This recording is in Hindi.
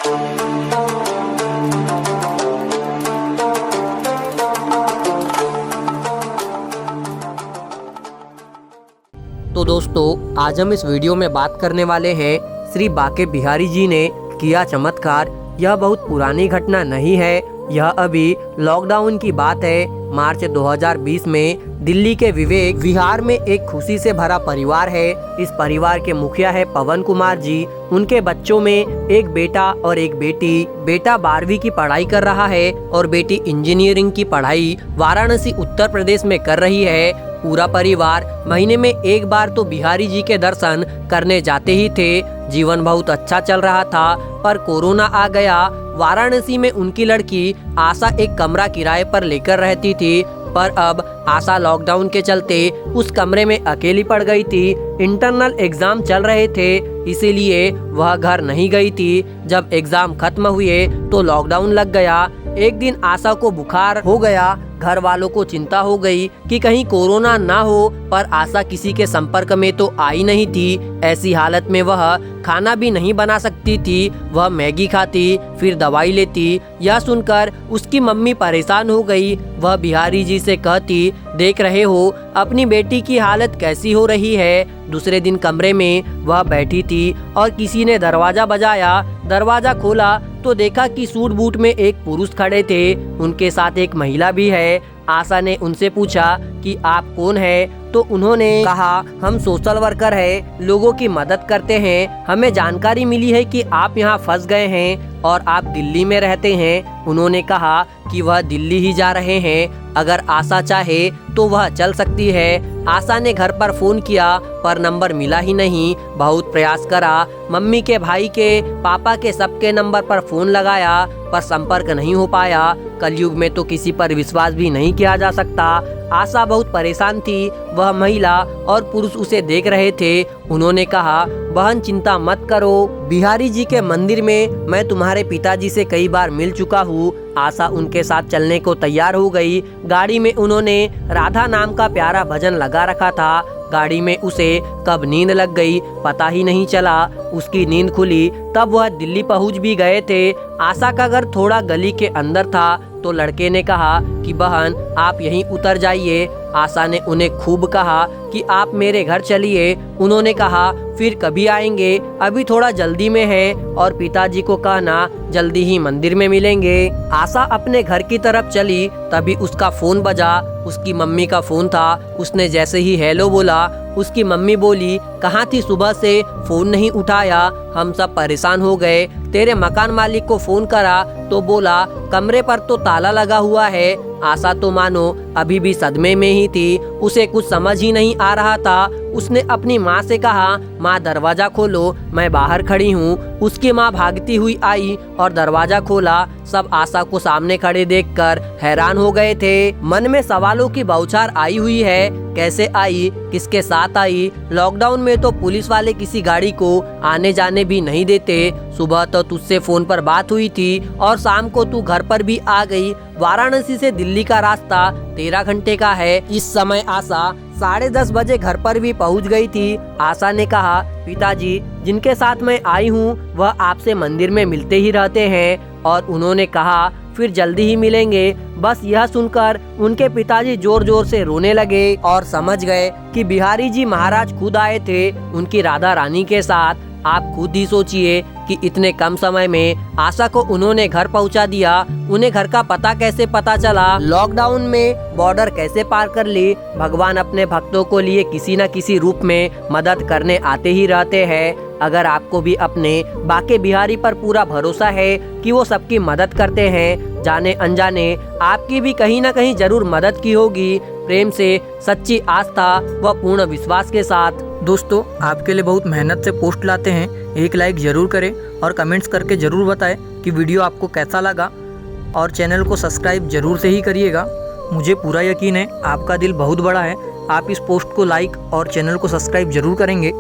तो दोस्तों, आज हम इस वीडियो में बात करने वाले हैं श्री बाके बिहारी जी ने किया चमत्कार। यह बहुत पुरानी घटना नहीं है, यह अभी लॉकडाउन की बात है। मार्च 2020 में दिल्ली के विवेक विहार में एक खुशी से भरा परिवार है। इस परिवार के मुखिया है पवन कुमार जी। उनके बच्चों में एक बेटा और एक बेटी। बेटा 12वीं की पढ़ाई कर रहा है और बेटी इंजीनियरिंग की पढ़ाई वाराणसी उत्तर प्रदेश में कर रही है। पूरा परिवार महीने में एक बार तो बिहारी जी के दर्शन करने जाते ही थे। जीवन बहुत अच्छा चल रहा था, पर कोरोना आ गया। वाराणसी में उनकी लड़की आशा एक कमरा किराए पर लेकर रहती थी, पर अब आशा लॉकडाउन के चलते उस कमरे में अकेली पड़ गई थी। इंटरनल एग्जाम चल रहे थे, इसीलिए वह घर नहीं गई थी। जब एग्जाम खत्म हुए तो लॉकडाउन लग गया। एक दिन आशा को बुखार हो गया। घर वालों को चिंता हो गई कि कहीं कोरोना ना हो, पर आशा किसी के संपर्क में तो आई नहीं थी। ऐसी हालत में वह खाना भी नहीं बना सकती थी। वह मैगी खाती, फिर दवाई लेती। यह सुनकर उसकी मम्मी परेशान हो गई। वह बिहारी जी से कहती, देख रहे हो अपनी बेटी की हालत कैसी हो रही है। दूसरे दिन कमरे में वह बैठी थी और किसी ने दरवाजा बजाया। दरवाजा खोला तो देखा कि सूट बूट में एक पुरुष खड़े थे, उनके साथ एक महिला भी है। आशा ने उनसे पूछा कि आप कौन है, तो उन्होंने कहा हम सोशल वर्कर है, लोगों की मदद करते हैं। हमें जानकारी मिली है कि आप यहाँ फंस गए हैं और आप दिल्ली में रहते हैं। उन्होंने कहा कि वह दिल्ली ही जा रहे हैं, अगर आशा चाहे तो वह चल सकती है। आशा ने घर पर फोन किया, पर नंबर मिला ही नहीं। बहुत प्रयास करा, मम्मी के, भाई के, पापा के, सबके नंबर पर फोन लगाया, पर संपर्क नहीं हो पाया। कलयुग में तो किसी पर विश्वास भी नहीं किया जा सकता। आशा बहुत परेशान थी। वह महिला और पुरुष उसे देख रहे थे। उन्होंने कहा, बहन चिंता मत करो, बिहारी जी के मंदिर में मैं तुम्हारे पिताजी से कई बार मिल चुका हूँ। आशा उनके साथ चलने को तैयार हो गई। गाड़ी में उन्होंने राधा नाम का प्यारा भजन लगा रखा था। गाड़ी में उसे कब नींद लग गई पता ही नहीं चला। उसकी नींद खुली तब वह दिल्ली पहुंच भी गए थे। आशा का घर थोड़ा गली के अंदर था, तो लड़के ने कहा कि बहन आप यहीं उतर जाइए। आशा ने उन्हें खूब कहा कि आप मेरे घर चलिए। उन्होंने कहा फिर कभी आएंगे, अभी थोड़ा जल्दी में है, और पिताजी को कहना जल्दी ही मंदिर में मिलेंगे। आशा अपने घर की तरफ चली, तभी उसका फोन बजा। उसकी मम्मी का फोन था। उसने जैसे ही हेलो बोला, उसकी मम्मी बोली, कहाँ थी सुबह से, फोन नहीं उठाया, हम सब परेशान हो गए। तेरे मकान मालिक को फोन करा तो बोला कमरे पर तो ताला लगा हुआ है। आशा तो मानो अभी भी सदमे में ही थी, उसे कुछ समझ ही नहीं आ रहा था। उसने अपनी माँ से कहा, माँ दरवाजा खोलो, मैं बाहर खड़ी हूँ। उसकी माँ भागती हुई आई और दरवाजा खोला। सब आशा को सामने खड़े देखकर हैरान हो गए थे। मन में सवालों की बौछार आई हुई है, कैसे आई, किसके साथ आई। लॉकडाउन में तो पुलिस वाले किसी गाड़ी को आने जाने भी नहीं देते। सुबह तो तुझसे फोन पर बात हुई थी और शाम को तू घर पर भी आ गई। वाराणसी से दिल्ली का रास्ता 13 घंटे का है। इस समय आशा 10:30 बजे घर पर भी पहुंच गई थी। आशा ने कहा, पिताजी जिनके साथ मैं आई हूँ वह आपसे मंदिर में मिलते ही रहते हैं, और उन्होंने कहा फिर जल्दी ही मिलेंगे। बस यह सुनकर उनके पिताजी जोर जोर से रोने लगे और समझ गए कि बिहारी जी महाराज खुद आए थे उनकी राधा रानी के साथ। आप खुद ही सोचिए कि इतने कम समय में आशा को उन्होंने घर पहुंचा दिया। उन्हें घर का पता कैसे पता चला, लॉकडाउन में बॉर्डर कैसे पार कर ली। भगवान अपने भक्तों को लिए किसी न किसी रूप में मदद करने आते ही रहते हैं। अगर आपको भी अपने बाके बिहारी पर पूरा भरोसा है कि वो सबकी मदद करते हैं, जाने अनजाने आपकी भी कहीं न कहीं जरूर मदद की होगी। प्रेम से, सच्ची आस्था व पूर्ण विश्वास के साथ। दोस्तों, आपके लिए बहुत मेहनत से पोस्ट लाते हैं, एक लाइक जरूर करें और कमेंट्स करके जरूर बताएं कि वीडियो आपको कैसा लगा, और चैनल को सब्सक्राइब जरूर से ही करिएगा। मुझे पूरा यकीन है आपका दिल बहुत बड़ा है, आप इस पोस्ट को लाइक और चैनल को सब्सक्राइब जरूर करेंगे।